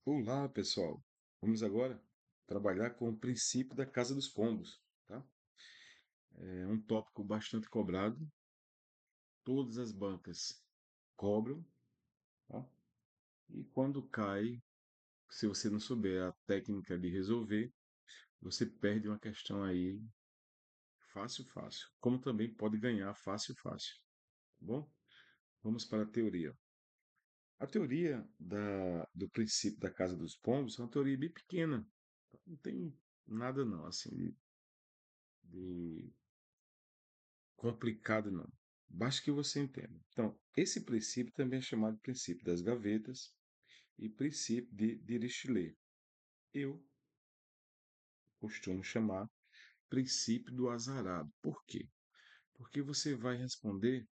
Olá, pessoal. Vamos agora trabalhar com o princípio da casa dos pombos, tá? É um tópico bastante cobrado. Todas as bancas cobram, tá? E quando cai, se você não souber a técnica de resolver, você perde uma questão aí fácil, fácil. Como também pode ganhar fácil, fácil. Tá bom? Vamos para a teoria. A teoria do princípio da casa dos pombos é uma teoria bem pequena. Não tem nada não, assim, de complicado não. Basta que você entenda. Então, esse princípio também é chamado princípio das gavetas e princípio de Dirichlet. Eu costumo chamar princípio do azarado. Por quê? Porque você vai responder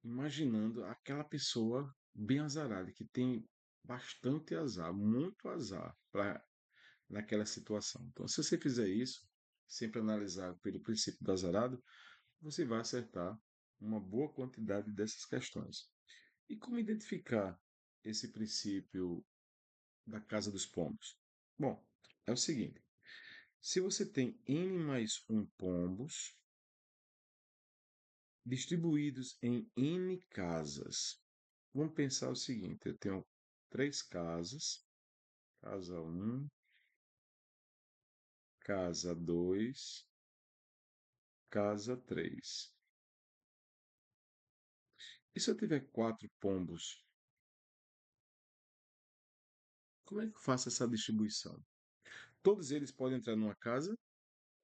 imaginando aquela pessoa bem azarada, que tem bastante azar, muito azar para naquela situação. Então, se você fizer isso, sempre analisar pelo princípio do azarado, você vai acertar uma boa quantidade dessas questões. E como identificar esse princípio da casa dos pombos? Bom, é o seguinte: se você tem n mais um pombos distribuídos em n casas, vamos pensar o seguinte: eu tenho três casas, casa um, casa 2, casa 3. E se eu tiver quatro pombos, como é que eu faço essa distribuição? Todos eles podem entrar numa casa?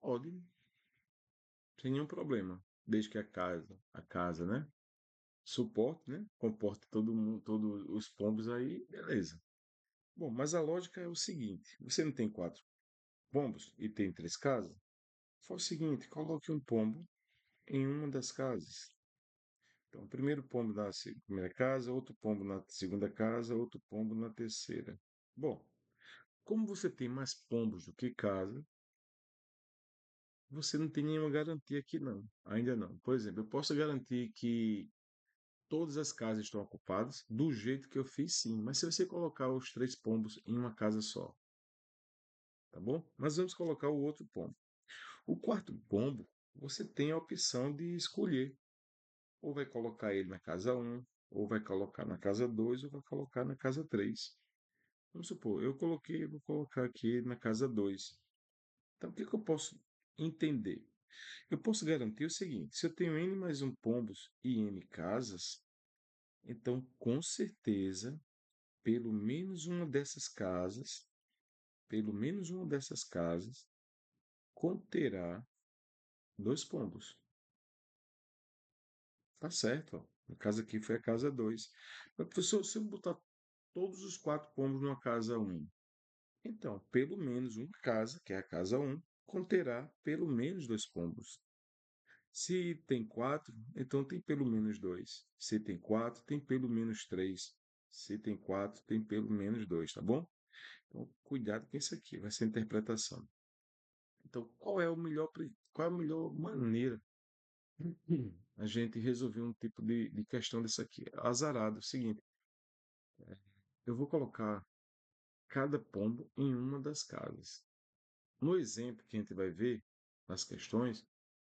Pode, sem nenhum problema, desde que a casa, né, suporte, né, comporte todo mundo, todos os pombos aí, beleza. Bom, mas a lógica é o seguinte: você não tem quatro pombos e tem três casas? Faz o seguinte, coloque um pombo em uma das casas. Então, o primeiro pombo na primeira casa, outro pombo na segunda casa, outro pombo na terceira. Bom, como você tem mais pombos do que casa, você não tem nenhuma garantia aqui não, ainda não. Por exemplo, eu posso garantir que todas as casas estão ocupadas, do jeito que eu fiz, sim. Mas se você colocar os três pombos em uma casa só, tá bom? Mas vamos colocar o outro pombo. O quarto pombo, você tem a opção de escolher. Ou vai colocar ele na casa um, ou vai colocar na casa 2, ou vai colocar na casa 3. Vamos supor, vou colocar aqui na casa 2. Então, o que eu posso entender? Eu posso garantir o seguinte: se eu tenho n mais um pombos e n casas, então com certeza pelo menos uma dessas casas, pelo menos uma dessas casas conterá dois pombos. Tá certo, ó. A casa aqui foi a casa 2. Mas, professor, se eu botar todos os quatro pombos numa casa um, então pelo menos uma casa, que é a casa um, conterá pelo menos dois pombos. Se tem quatro, então tem pelo menos dois. Se tem quatro, tem pelo menos três. Se tem quatro, tem pelo menos dois, tá bom? Então, cuidado com isso aqui, vai ser interpretação. Então, qual é a melhor maneira a gente resolver um tipo de questão dessa aqui? Azarado, é o seguinte, eu vou colocar cada pombo em uma das casas. No exemplo que a gente vai ver, nas questões,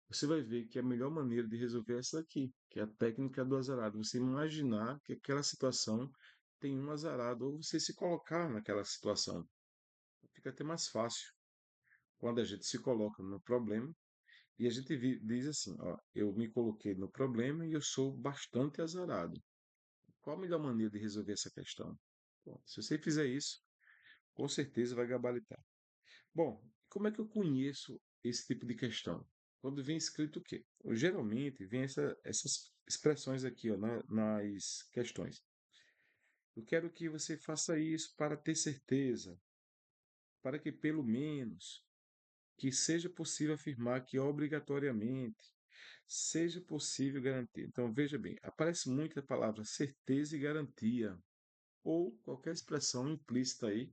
você vai ver que a melhor maneira de resolver é essa aqui, que é a técnica do azarado. Você imaginar que aquela situação tem um azarado, ou você se colocar naquela situação. Fica até mais fácil quando a gente se coloca no problema. E a gente diz assim, ó, eu me coloquei no problema e eu sou bastante azarado. Qual a melhor maneira de resolver essa questão? Bom, se você fizer isso, com certeza vai gabaritar. Bom, como é que eu conheço esse tipo de questão? Quando vem escrito o quê? Geralmente vem essas expressões aqui ó, nas questões. Eu quero que você faça isso para ter certeza, para que pelo menos que seja possível afirmar que obrigatoriamente seja possível garantir. Então, veja bem, aparece muito a palavra certeza e garantia, ou qualquer expressão implícita aí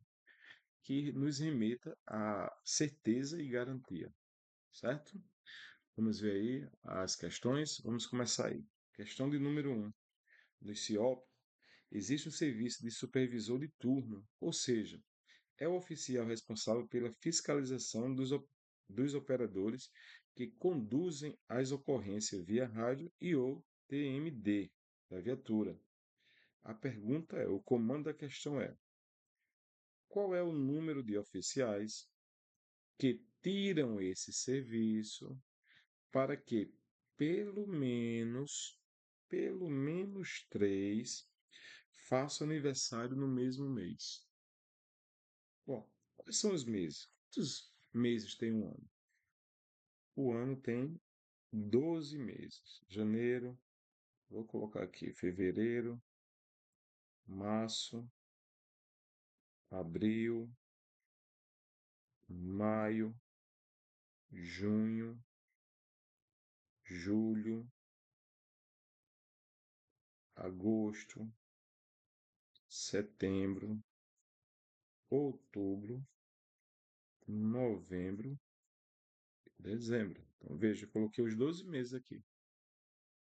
que nos remeta a certeza e garantia, certo? Vamos ver aí as questões. Vamos começar aí. Questão de número um. No CIOP, Existe um serviço de supervisor de turno, ou seja, é o oficial responsável pela fiscalização dos operadores que conduzem as ocorrências via rádio e ou TMD da viatura. A pergunta é, o comando da questão é: qual é o número de oficiais que tiram esse serviço para que pelo menos três façam aniversário no mesmo mês? Bom, quais são os meses? Quantos meses tem um ano? O ano tem 12 meses. Janeiro, vou colocar aqui fevereiro, março, abril, maio, junho, julho, agosto, setembro, outubro, novembro, dezembro. Então veja, eu coloquei os 12 meses aqui.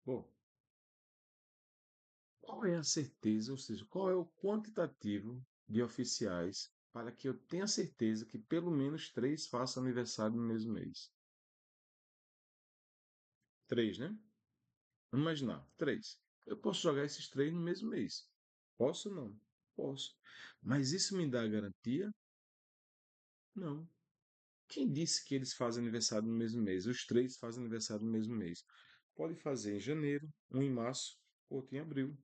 Bom, qual é a certeza, ou seja, qual é o quantitativo de oficiais para que eu tenha certeza que pelo menos três façam aniversário no mesmo mês? Três, né? Vamos imaginar, três. Eu posso jogar esses três no mesmo mês. Posso ou não? Posso. Mas isso me dá garantia? Não. Quem disse que eles fazem aniversário no mesmo mês? Os três fazem aniversário no mesmo mês. Pode fazer em janeiro, um em março, outro em abril.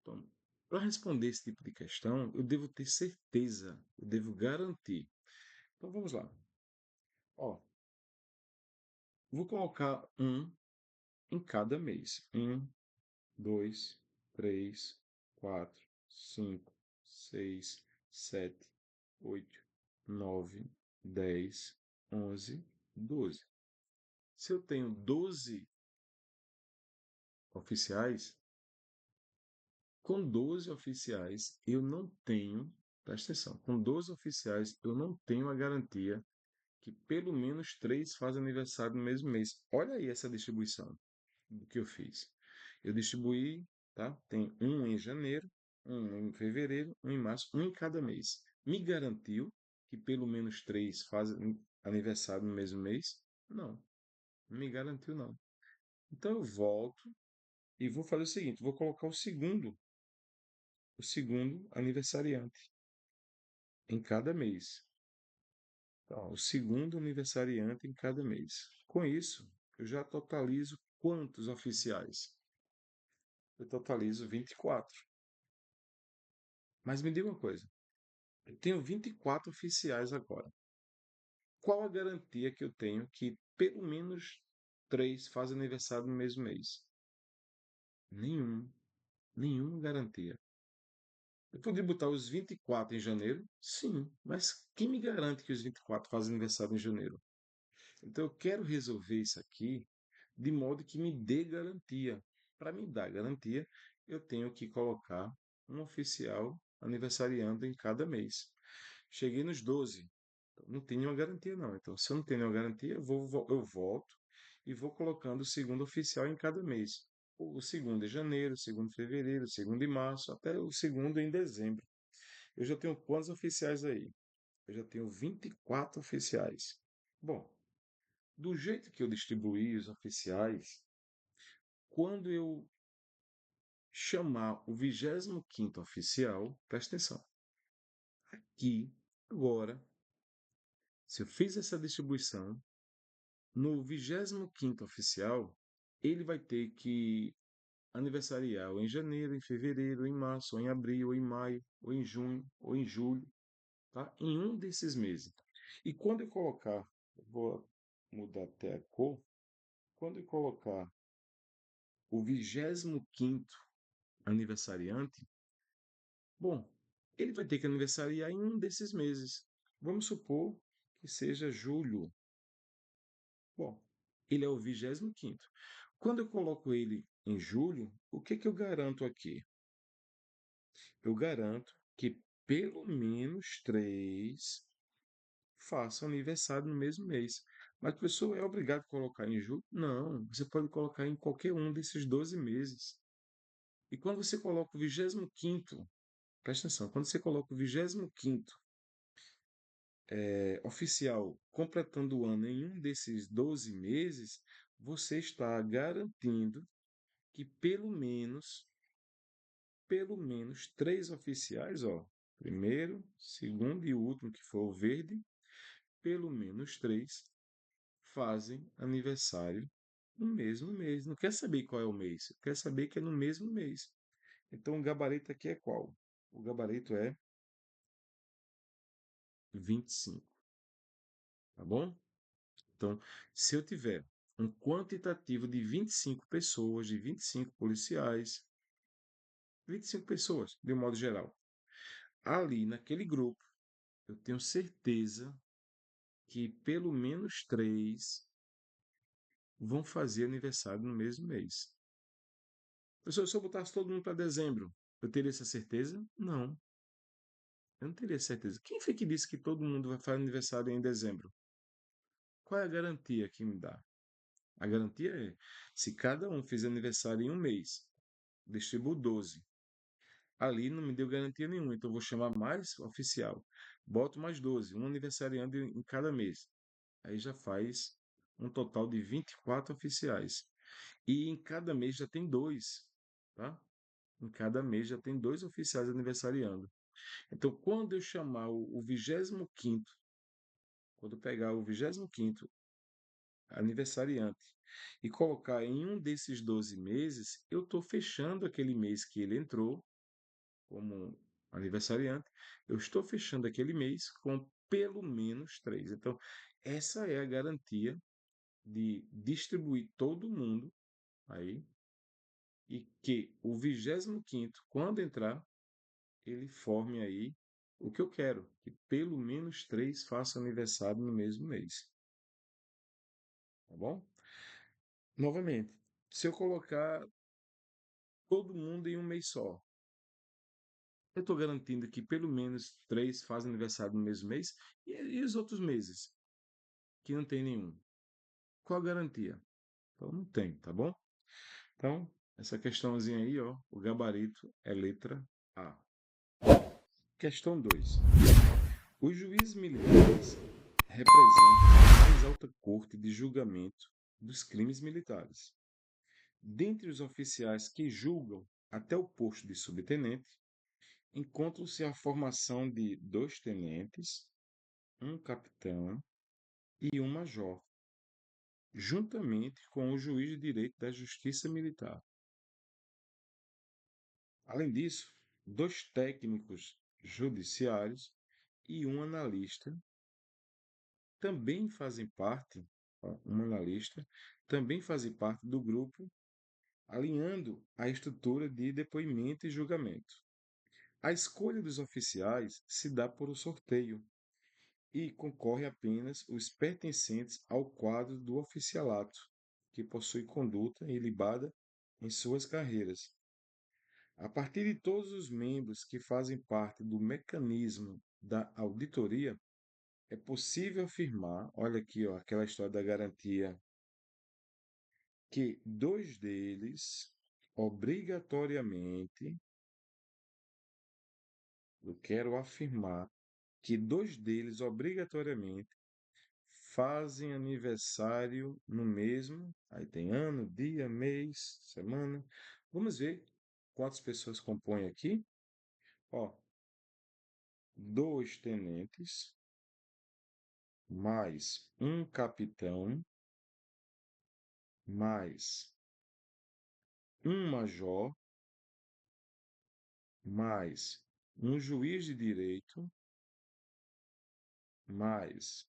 Então, para responder esse tipo de questão, eu devo ter certeza, eu devo garantir. Então vamos lá. Ó, vou colocar um em cada mês. Um, dois, três, quatro, cinco, seis, sete, oito, nove, 10, 11, 12. Se eu tenho 12 oficiais, com 12 oficiais eu não tenho, presta atenção, com 12 oficiais eu não tenho a garantia que pelo menos três fazem aniversário no mesmo mês. Olha aí essa distribuição do que eu fiz. Eu distribuí, tá? Tem um em janeiro, um em fevereiro, um em março, um em cada mês. Me garantiu que pelo menos três fazem aniversário no mesmo mês? Não, não me garantiu não. Então eu volto e vou fazer o seguinte, vou colocar o segundo aniversariante em cada mês. Então, o segundo aniversariante em cada mês. Com isso, eu já totalizo quantos oficiais? Eu totalizo 24. Mas me diga uma coisa, eu tenho 24 oficiais agora. Qual a garantia que eu tenho que pelo menos três fazem aniversário no mesmo mês? Nenhum, nenhuma garantia. Eu poderia botar os 24 em janeiro? Sim, mas quem me garante que os 24 fazem aniversário em janeiro? Então eu quero resolver isso aqui de modo que me dê garantia. Para me dar garantia, eu tenho que colocar um oficial aniversariando em cada mês. Cheguei nos 12. Não tenho nenhuma garantia, não. Então, se eu não tenho nenhuma garantia, eu volto e vou colocando o segundo oficial em cada mês. O segundo em janeiro, o segundo em fevereiro, o segundo em março, até o segundo em dezembro. Eu já tenho quantos oficiais aí? Eu já tenho 24 oficiais. Bom, do jeito que eu distribuí os oficiais, quando eu chamar o 25º oficial, presta atenção, aqui, agora, se eu fiz essa distribuição, no 25º oficial, ele vai ter que aniversariar ou em janeiro, em fevereiro, ou em março, ou em abril, ou em maio, ou em junho, ou em julho, tá? Em um desses meses. E quando eu colocar, eu vou mudar até a cor, quando eu colocar o 25º aniversariante, bom, ele vai ter que aniversariar em um desses meses. Vamos supor que seja julho. Bom, ele é o 25º. Quando eu coloco ele em julho, o que que eu garanto aqui? Eu garanto que pelo menos três façam aniversário no mesmo mês. Mas a pessoa é obrigada a colocar em julho? Não, você pode colocar em qualquer um desses 12 meses. E quando você coloca o 25º, presta atenção, quando você coloca o 25º oficial completando o ano em um desses 12 meses, você está garantindo que pelo menos 3 oficiais, ó, primeiro, segundo e o último, que foi o verde, pelo menos 3 fazem aniversário no mesmo mês. Não quer saber qual é o mês, quer saber que é no mesmo mês. Então o gabarito aqui é qual? O gabarito é 25, tá bom? Então, se eu tiver um quantitativo de 25 pessoas, de 25 policiais, 25 pessoas, de um modo geral, ali naquele grupo, eu tenho certeza que pelo menos 3 vão fazer aniversário no mesmo mês. Professor, se eu botasse todo mundo para dezembro, eu teria essa certeza? Não, eu não teria certeza. Quem foi que disse que todo mundo vai fazer aniversário em dezembro? Qual é a garantia que me dá? A garantia é, se cada um fizer aniversário em um mês, distribuo 12. Ali não me deu garantia nenhuma, então eu vou chamar mais oficial. Boto mais 12, um aniversariante em cada mês. Aí já faz um total de 24 oficiais. E em cada mês já tem dois, tá? Em cada mês já tem dois oficiais aniversariando. Então, quando eu chamar o 25º, quando eu pegar o 25º aniversariante e colocar em um desses 12 meses, eu estou fechando aquele mês que ele entrou como aniversariante, eu estou fechando aquele mês com pelo menos 3. Então, essa é a garantia de distribuir todo mundo aí e que o 25º, quando entrar, ele forme aí o que eu quero, que pelo menos 3 façam aniversário no mesmo mês, tá bom? Novamente, se eu colocar todo mundo em um mês só, eu estou garantindo que pelo menos 3 fazem aniversário no mesmo mês e os outros meses, que não tem nenhum. Qual a garantia? Então não tem, tá bom? Então, essa questãozinha aí, ó, o gabarito é letra A. Questão 2. Os juízes militares representam a mais alta corte de julgamento dos crimes militares. Dentre os oficiais que julgam até o posto de subtenente, encontram-se a formação de 2 tenentes, um capitão e um major, juntamente com o juiz de direito da Justiça Militar. Além disso, 2 técnicos judiciários e um analista também fazem parte, ó, um analista também fazem parte do grupo, alinhando a estrutura de depoimento e julgamento. A escolha dos oficiais se dá por sorteio e concorre apenas os pertencentes ao quadro do oficialato, que possui conduta ilibada em suas carreiras. A partir de todos os membros que fazem parte do mecanismo da auditoria, é possível afirmar, olha aqui, ó, aquela história da garantia, que 2 deles obrigatoriamente, eu quero afirmar que 2 deles obrigatoriamente fazem aniversário no mesmo, aí tem ano, dia, mês, semana. Vamos ver quantas pessoas compõem aqui. Ó, 2 tenentes, mais um capitão, mais um major, mais um juiz de direito, mais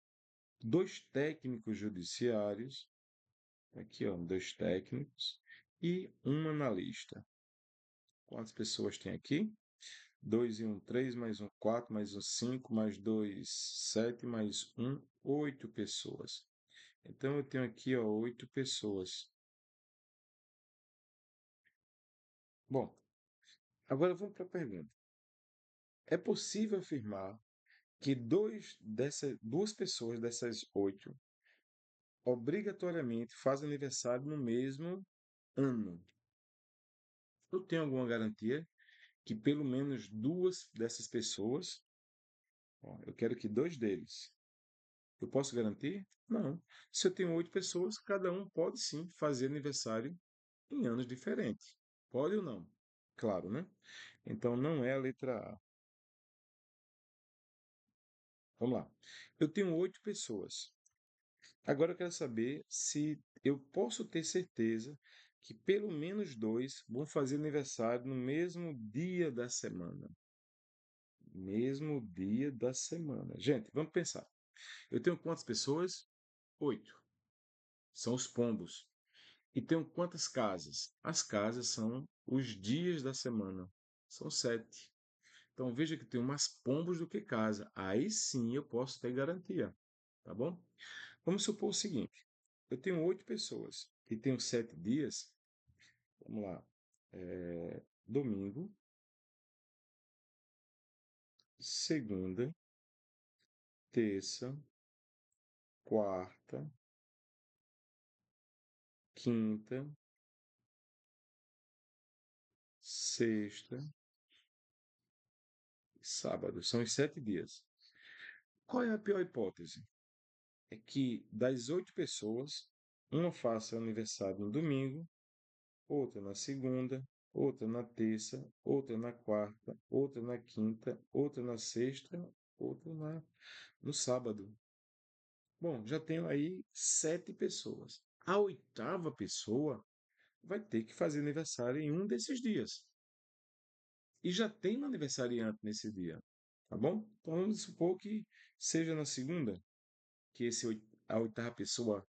2 técnicos judiciários, aqui ó, 2 técnicos, e um analista. Quantas pessoas tem aqui? 2 e 1, 3, mais um, 4, mais um, 5, mais 2, 7, mais um, 8 pessoas. Então, eu tenho aqui, ó, 8 pessoas. Bom, agora vamos para a pergunta. É possível afirmar que duas pessoas dessas 8 obrigatoriamente fazem aniversário no mesmo ano? Eu tenho alguma garantia que pelo menos duas dessas pessoas, ó, eu quero que dois deles, eu posso garantir? Não. Se eu tenho 8 pessoas, cada um pode sim fazer aniversário em anos diferentes. Pode ou não? Claro, né? Então não é a letra A. Vamos lá. Eu tenho 8 pessoas. Agora eu quero saber se eu posso ter certeza que pelo menos dois vão fazer aniversário no mesmo dia da semana. Mesmo dia da semana. Gente, vamos pensar. Eu tenho quantas pessoas? 8. São os pombos. E tenho quantas casas? As casas são os dias da semana. São 7. Então veja que tem mais pombos do que casa. Aí sim eu posso ter garantia. Tá bom? Vamos supor o seguinte: eu tenho 8 pessoas e tenho 7 dias. Vamos lá. Domingo, segunda, terça, quarta, quinta, sexta, sábado. São os 7 dias. Qual é a pior hipótese? É que das 8 pessoas, uma faça aniversário no domingo, outra na segunda, outra na terça, outra na quarta, outra na quinta, outra na sexta, outra no sábado. Bom, já tenho aí 7 pessoas. A 8ª pessoa vai ter que fazer aniversário em um desses dias. E já tem um aniversariante nesse dia, tá bom? Então vamos supor que seja na segunda, que a 8ª pessoa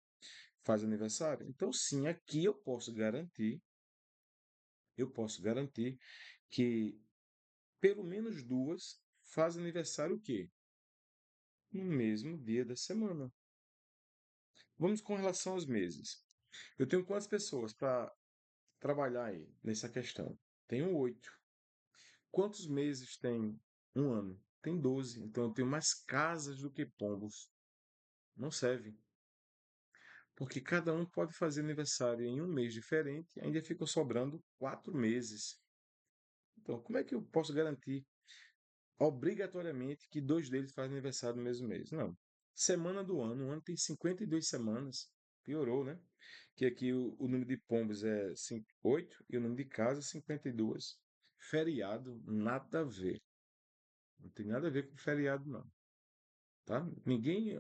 faz aniversário. Então sim, aqui eu posso garantir que pelo menos duas fazem aniversário o quê? No mesmo dia da semana. Vamos com relação aos meses. Eu tenho quantas pessoas para trabalhar aí nessa questão? Tenho 8. Quantos meses tem um ano? Tem 12. Então eu tenho mais casas do que pombos. Não serve. Porque cada um pode fazer aniversário em um mês diferente e ainda ficam sobrando 4 meses. Então, como é que eu posso garantir obrigatoriamente que dois deles fazem aniversário no mesmo mês? Não. Semana do ano, o ano tem 52 semanas. Piorou, né? Que aqui o número de pombos é 8 e o número de casas 52. Feriado, nada a ver. Não tem nada a ver com feriado, não. Tá? Ninguém.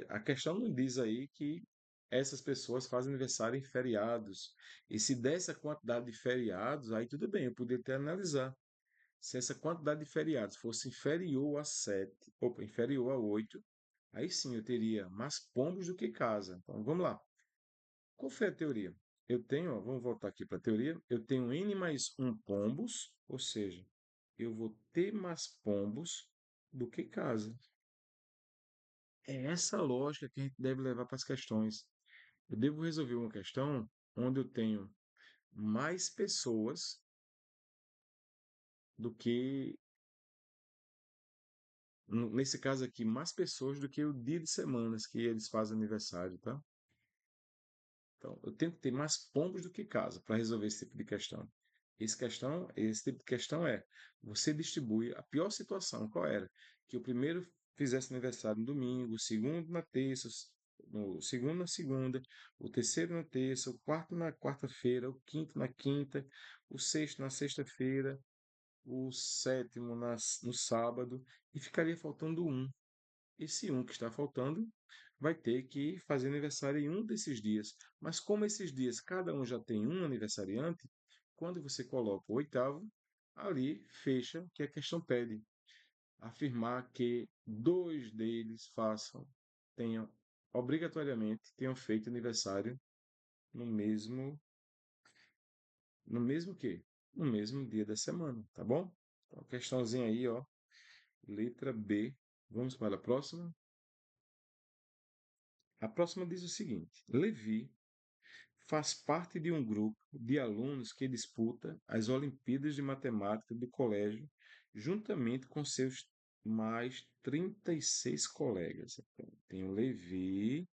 A questão não diz aí que essas pessoas fazem aniversário em feriados. E se dessa quantidade de feriados, aí tudo bem, eu poderia até analisar. Se essa quantidade de feriados fosse inferior a 7, opa, inferior a 8, aí sim eu teria mais pombos do que casa. Então vamos lá. Qual foi a teoria? Eu tenho, ó, vamos voltar aqui para a teoria. Eu tenho n mais 1 pombos, ou seja, eu vou ter mais pombos do que casa. É essa lógica que a gente deve levar para as questões. Eu devo resolver uma questão onde eu tenho mais pessoas do que, nesse caso aqui, mais pessoas do que o dia de semanas que eles fazem aniversário, tá? Então, eu tenho que ter mais pombos do que casa para resolver esse tipo de questão. Esse tipo de questão é, você distribui a pior situação, qual era? Que o primeiro fizesse aniversário no domingo, o segundo na terça, o segundo na segunda, o terceiro na terça, o quarto na quarta-feira, o quinto na quinta, o sexto na sexta-feira, o sétimo no sábado, e ficaria faltando um. Esse um que está faltando vai ter que fazer aniversário em um desses dias. Mas como esses dias cada um já tem um aniversariante, quando você coloca o 8º, ali fecha o que a questão pede. Afirmar que dois deles tenham feito aniversário no mesmo, no mesmo quê? No mesmo dia da semana, tá bom? Então, questãozinha aí, ó, letra B. Vamos para a próxima? A próxima diz o seguinte: Levi faz parte de um grupo de alunos que disputa as Olimpíadas de Matemática do colégio, juntamente com seus mais 36 colegas. Então, tem o Levi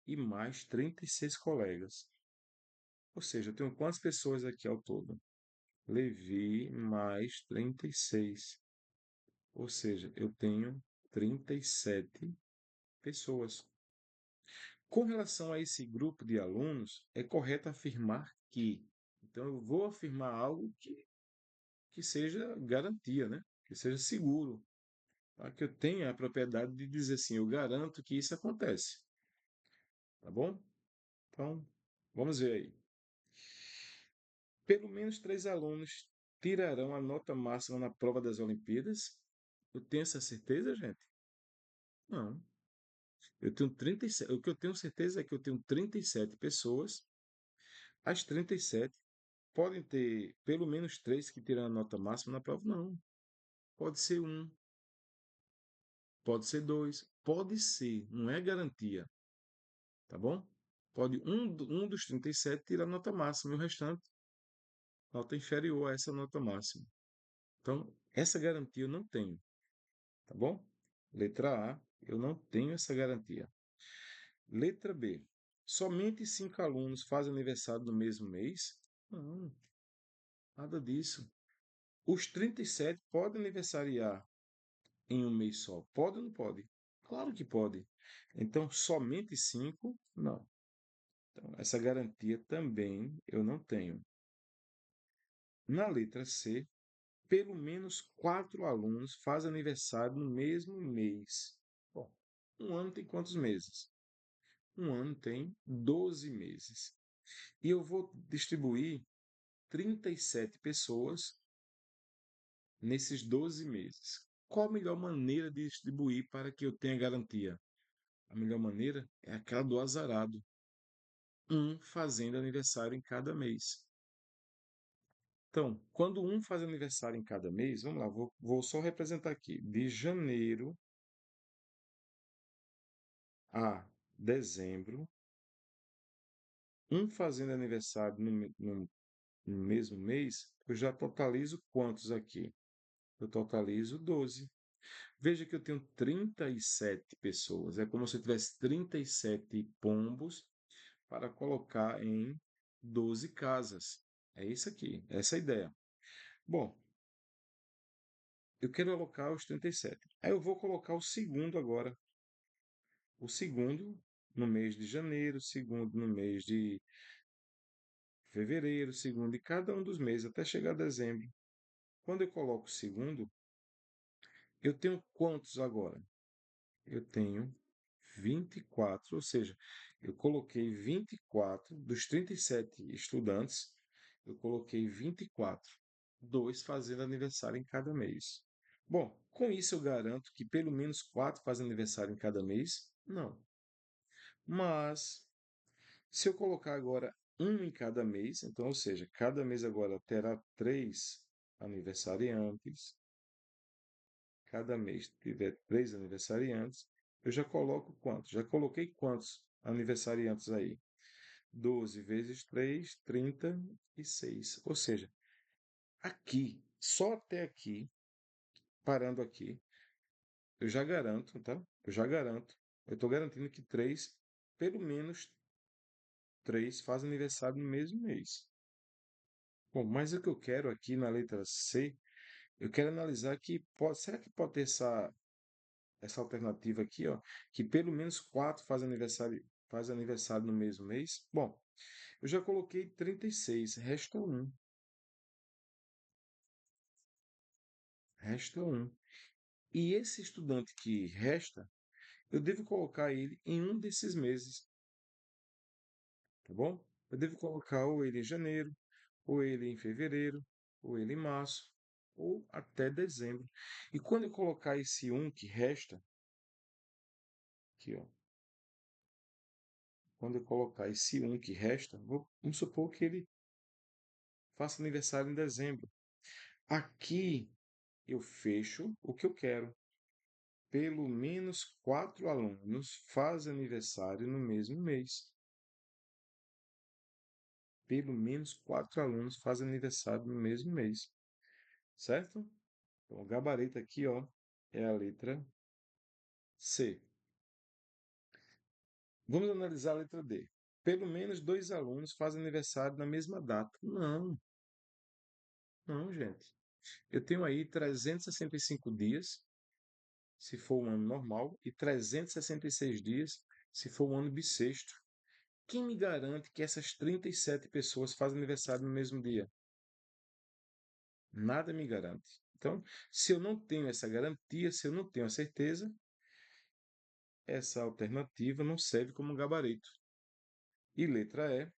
e mais 36 colegas. Ou seja, eu tenho quantas pessoas aqui ao todo? Levi mais 36. Ou seja, eu tenho 37 pessoas. Com relação a esse grupo de alunos, é correto afirmar que. Então, eu vou afirmar algo que seja garantia, né? Que seja seguro, para que eu tenha a propriedade de dizer assim, eu garanto que isso acontece, tá bom? Então, vamos ver aí. Pelo menos 3 alunos tirarão a nota máxima na prova das Olimpíadas. Eu tenho essa certeza, gente? Não. Eu tenho 37. O que eu tenho certeza é que eu tenho 37 pessoas. As 37 podem ter pelo menos 3 que tiram a nota máxima na prova? Não. Pode ser um, pode ser dois, pode ser, não é garantia, tá bom? Pode um dos 37 tirar a nota máxima e o restante nota inferior a essa nota máxima. Então, essa garantia eu não tenho, tá bom? Letra A, eu não tenho essa garantia. Letra B, somente 5 alunos fazem aniversário no mesmo mês? Não, nada disso. Os 37 podem aniversariar em um mês só. Pode ou não pode? Claro que pode. Então, somente 5? Não. Então, essa garantia também eu não tenho. Na letra C, pelo menos 4 alunos fazem aniversário no mesmo mês. Bom, um ano tem quantos meses? Um ano tem 12 meses. E eu vou distribuir 37 pessoas nesses 12 meses. Qual a melhor maneira de distribuir para que eu tenha garantia? A melhor maneira é aquela do azarado. Um fazendo aniversário em cada mês. Então, quando um faz aniversário em cada mês, vamos lá, vou só representar aqui. De janeiro a dezembro, um fazendo aniversário no mesmo mês, eu já totalizo quantos aqui? Eu totalizo 12. Veja que eu tenho 37 pessoas. É como se eu tivesse 37 pombos para colocar em 12 casas. É isso aqui, essa é a ideia. Bom, eu quero alocar os 37. Aí eu vou colocar o segundo agora. O segundo no mês de janeiro, o segundo no mês de fevereiro, o segundo de cada um dos meses, até chegar a dezembro. Quando eu coloco o segundo, eu tenho quantos agora? Eu tenho 24, ou seja, eu coloquei 24 dos 37 estudantes, eu coloquei 24, dois fazendo aniversário em cada mês. Bom, com isso eu garanto que pelo menos 4 fazem aniversário em cada mês? Não. Mas, se eu colocar agora um em cada mês, então, ou seja, cada mês agora terá 3 aniversariantes, cada mês tiver 3 aniversariantes, eu já coloco quantos? Já coloquei quantos aniversariantes aí? 12 vezes 3, 36. Ou seja, aqui, só até aqui, parando aqui, eu já garanto, tá? Eu já garanto. Eu estou garantindo que 3, pelo menos 3 fazem aniversário no mesmo mês. Bom, mas o que eu quero aqui na letra C, eu quero analisar que será que pode ter essa alternativa aqui, ó, que pelo menos 4 faz aniversário no mesmo mês? Bom, eu já coloquei 36, resta um. Resta um. E esse estudante que resta, eu devo colocar ele em um desses meses, tá bom? Eu devo colocar ou ele em janeiro, ou ele em fevereiro, ou ele em março, ou até dezembro. E quando eu colocar esse um que resta, aqui, ó, quando eu colocar esse um que resta, vamos supor que ele faça aniversário em dezembro. Aqui eu fecho o que eu quero. Pelo menos 4 alunos fazem aniversário no mesmo mês. Pelo menos 4 alunos fazem aniversário no mesmo mês. Certo? Então, o gabarito aqui, ó, é a letra C. Vamos analisar a letra D. pelo menos 2 alunos fazem aniversário na mesma data. Não, não, gente. Eu tenho aí 365 dias, se for um ano normal, e 366 dias, se for um ano bissexto. Quem me garante que essas 37 pessoas fazem aniversário no mesmo dia? Nada me garante. Então, se eu não tenho essa garantia, se eu não tenho a certeza, essa alternativa não serve como gabarito. E letra E,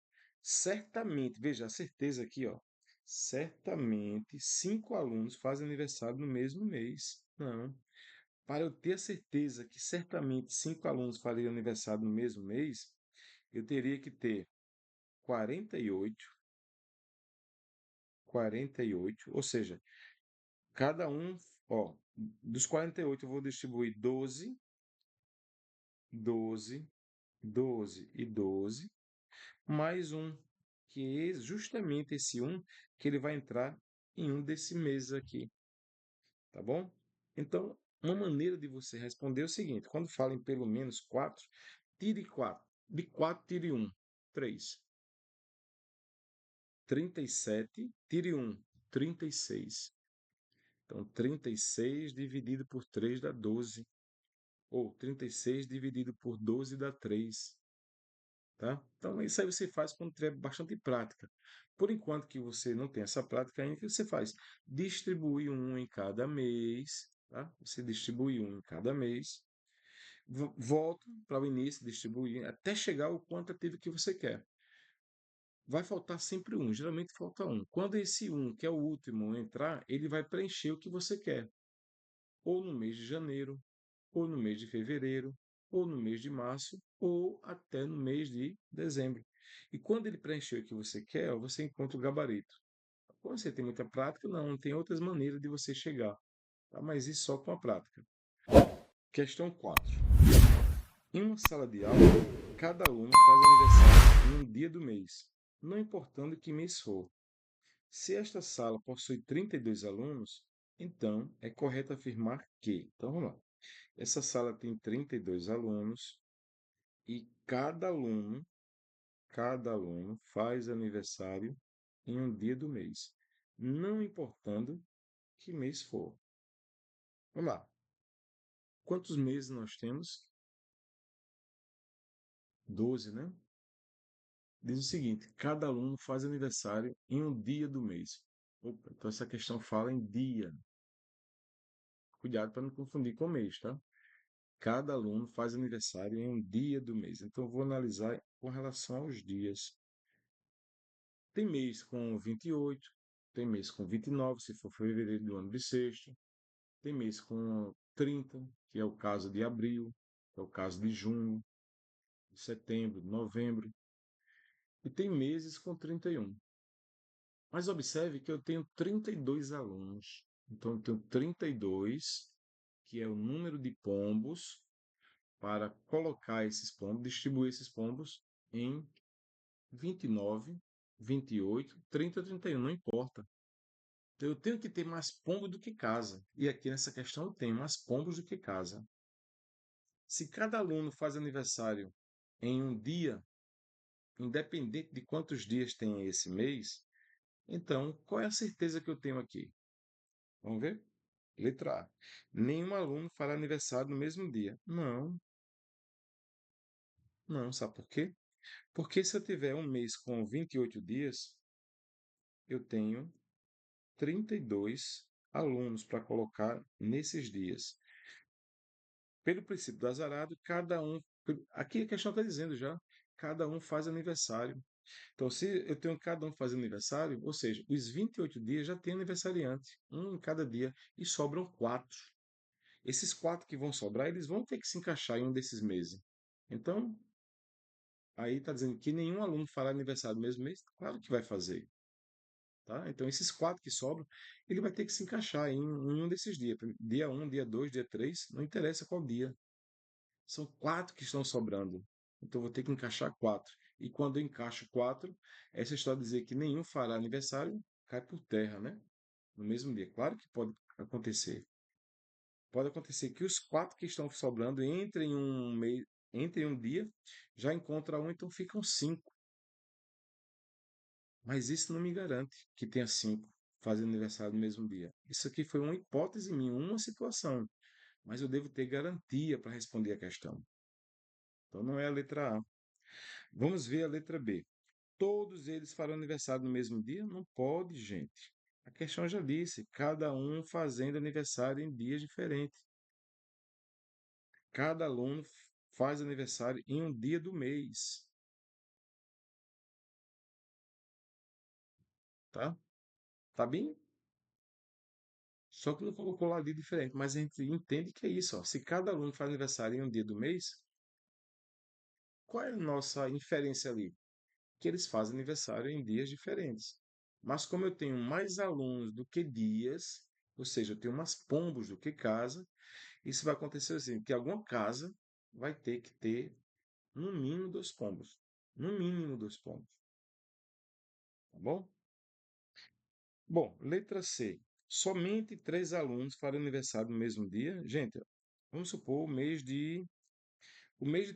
certamente, veja a certeza aqui, ó. Certamente 5 alunos fazem aniversário no mesmo mês. Não. Para eu ter a certeza que certamente 5 alunos fariam aniversário no mesmo mês, eu teria que ter 48, ou seja, cada um, ó, dos 48 eu vou distribuir 12, 12, 12 e 12, mais um, que é justamente esse um que ele vai entrar em um desses meses aqui, tá bom? Então, uma maneira de você responder é o seguinte: quando fala em pelo menos 4, tire 4. De 4, tire 1, 3. 37, tire 1, 36. Então, 36 dividido por 3 dá 12. Ou 36 dividido por 12 dá 3. Tá? Então, isso aí você faz quando tiver bastante prática. Por enquanto que você não tem essa prática ainda, o que você faz? Distribui um em cada mês. Tá? Você distribui um em cada mês. Volta para o início, distribuir, até chegar ao quantitativo que você quer. Vai faltar sempre um, geralmente falta um. Quando esse um, que é o último, entrar, ele vai preencher o que você quer. Ou no mês de janeiro, ou no mês de fevereiro, ou no mês de março, ou até no mês de dezembro. E quando ele preencher o que você quer, você encontra o gabarito. Quando você tem muita prática, não tem outras maneiras de você chegar. Tá? Mas isso só com a prática. Questão 4. Em uma sala de aula, cada aluno faz aniversário em um dia do mês, não importando que mês for. Se esta sala possui 32 alunos, então é correto afirmar que. Então vamos lá. Essa sala tem 32 alunos e cada aluno faz aniversário em um dia do mês, não importando que mês for. Vamos lá. Quantos meses nós temos? 12, né? Diz o seguinte: cada aluno faz aniversário em um dia do mês. Opa, então essa questão fala em dia. Cuidado para não confundir com mês, tá? Cada aluno faz aniversário em um dia do mês. Então eu vou analisar com relação aos dias. Tem mês com 28, tem mês com 29, se for fevereiro do ano bissexto. Tem mês com 30, que é o caso de abril, que é o caso de junho, de setembro, de novembro. E tem meses com 31. Mas observe que eu tenho 32 alunos. Então, eu tenho 32, que é o número de pombos, para colocar esses pombos, distribuir esses pombos em 29, 28, 30, 31, não importa. Então, eu tenho que ter mais pombos do que casa. E aqui nessa questão eu tenho mais pombos do que casa. Se cada aluno faz aniversário em um dia, independente de quantos dias tem esse mês, então qual é a certeza que eu tenho aqui? Vamos ver? Letra A. Nenhum aluno fará aniversário no mesmo dia. Não, não. Sabe por quê? Porque se eu tiver um mês com 28 dias, eu tenho 32 alunos para colocar nesses dias. Pelo princípio do azarado, cada um. Aqui a questão está dizendo já, cada um faz aniversário. Então, se eu tenho cada um fazendo aniversário, ou seja, os 28 dias já tem aniversariante, um em cada dia, e sobram 4. Esses 4 que vão sobrar, eles vão ter que se encaixar em um desses meses. Então, aí está dizendo que nenhum aluno fará aniversário no mesmo mês? Claro que vai fazer. Tá? Então, esses 4 que sobram, ele vai ter que se encaixar em um desses dias. Dia 1, dia 2, dia 3, não interessa qual dia. São 4 que estão sobrando. Então, eu vou ter que encaixar 4. E quando eu encaixo 4, essa história de dizer que nenhum fará aniversário cai por terra, né? No mesmo dia. Claro que pode acontecer. Pode acontecer que os 4 que estão sobrando entrem em um mês, Entre um dia, já encontra um, então ficam cinco. Mas isso não me garante que tenha cinco fazendo aniversário no mesmo dia. Isso aqui foi uma hipótese minha, uma situação. Mas eu devo ter garantia para responder a questão. Então não é a letra A. Vamos ver a letra B. Todos eles farão aniversário no mesmo dia? Não pode, gente. A questão já disse, cada um fazendo aniversário em dias diferentes. Cada aluno faz aniversário em um dia do mês, tá? Tá bem? Só que não colocou lá dia diferente, mas a gente entende que é isso, ó. Se cada aluno faz aniversário em um dia do mês, qual é a nossa inferência ali? Que eles fazem aniversário em dias diferentes. Mas como eu tenho mais alunos do que dias, ou seja, eu tenho mais pombos do que casa, isso vai acontecer assim, que alguma casa vai ter que ter no mínimo dois pombos. No mínimo dois pombos, tá bom? Bom, letra C. Somente três alunos farão aniversário no mesmo dia. Gente, vamos supor o mês de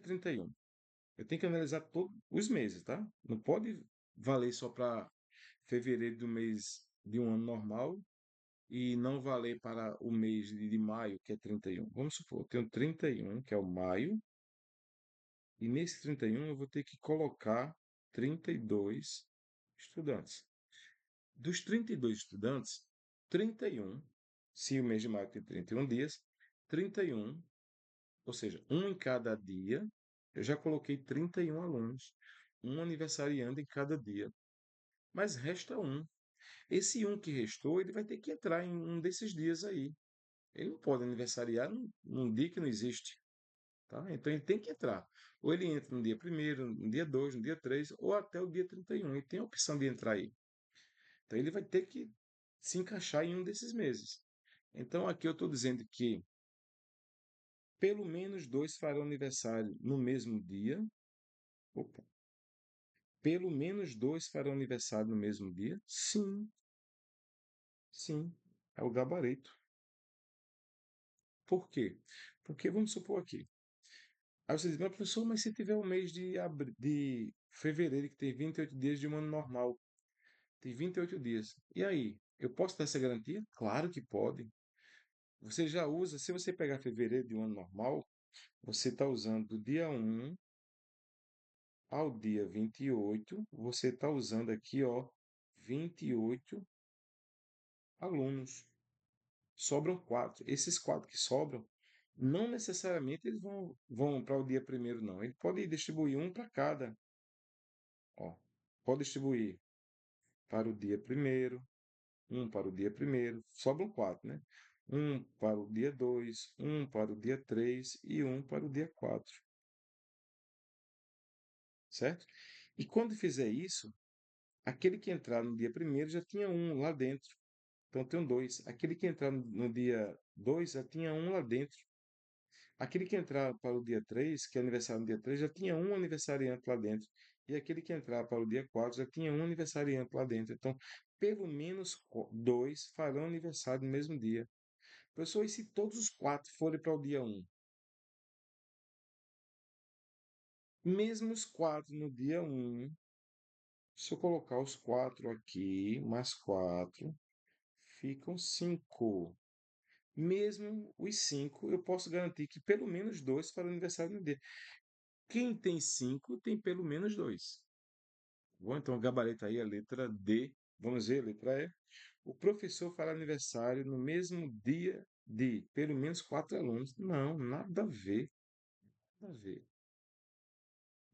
31. Eu tenho que analisar todos os meses, tá? Não pode valer só para fevereiro do mês de um ano normal e não valer para o mês de maio, que é 31. Vamos supor, eu tenho 31, que é o maio, e nesse 31 eu vou ter que colocar 32 estudantes. Dos 32 estudantes, 31, se o mês de maio tem 31 dias, 31, ou seja, um em cada dia, eu já coloquei 31 alunos, um aniversariando em cada dia. Mas resta um. Esse um que restou, ele vai ter que entrar em um desses dias aí. Ele não pode aniversariar num dia que não existe. Tá? Então ele tem que entrar. Ou ele entra no dia primeiro, no dia 2, no dia 3, ou até o dia 31. E tem a opção de entrar aí. Então ele vai ter que se encaixar em um desses meses. Então aqui eu estou dizendo que pelo menos dois farão aniversário no mesmo dia. Opa. Pelo menos dois farão aniversário no mesmo dia? Sim, sim. É o gabarito. Por quê? Porque vamos supor aqui. Aí você diz, mas professor, mas se tiver o mês de fevereiro que tem 28 dias de um ano normal, tem 28 dias. E aí? Eu posso ter essa garantia? Claro que pode. Você já usa, se você pegar fevereiro de um ano normal, você está usando do dia 1 ao dia 28, você está usando aqui, ó, 28 alunos. Sobram quatro. Esses quatro que sobram, não necessariamente eles vão para o dia primeiro, não. Ele pode distribuir um para cada. Ó, pode distribuir para o dia primeiro, um para o dia primeiro, sobram quatro, né? Um para o dia 2, um para o dia 3 e um para o dia 4, certo? E quando fizer isso, aquele que entrar no dia primeiro já tinha um lá dentro. Então tem um dois. Aquele que entrar no dia 2 já tinha um lá dentro. Aquele que entrar para o dia 3, que é aniversário no dia 3, já tinha um aniversariante lá dentro. E aquele que entrar para o dia 4 já tinha um aniversariante lá dentro. Então, pelo menos dois farão aniversário no mesmo dia. Professor, e se todos os quatro forem para o dia 1? Mesmo os quatro no dia 1, se eu colocar os quatro aqui, mais quatro, ficam 5. Mesmo os 5, eu posso garantir que pelo menos dois farão aniversário no dia. Quem tem 5 tem pelo menos dois. Bom, então o gabarito aí é a letra D. Vamos ver, letra E. O professor fará aniversário no mesmo dia de pelo menos quatro alunos. Não, nada a ver. Nada a ver.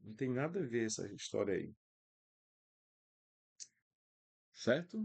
Não tem nada a ver essa história aí. Certo?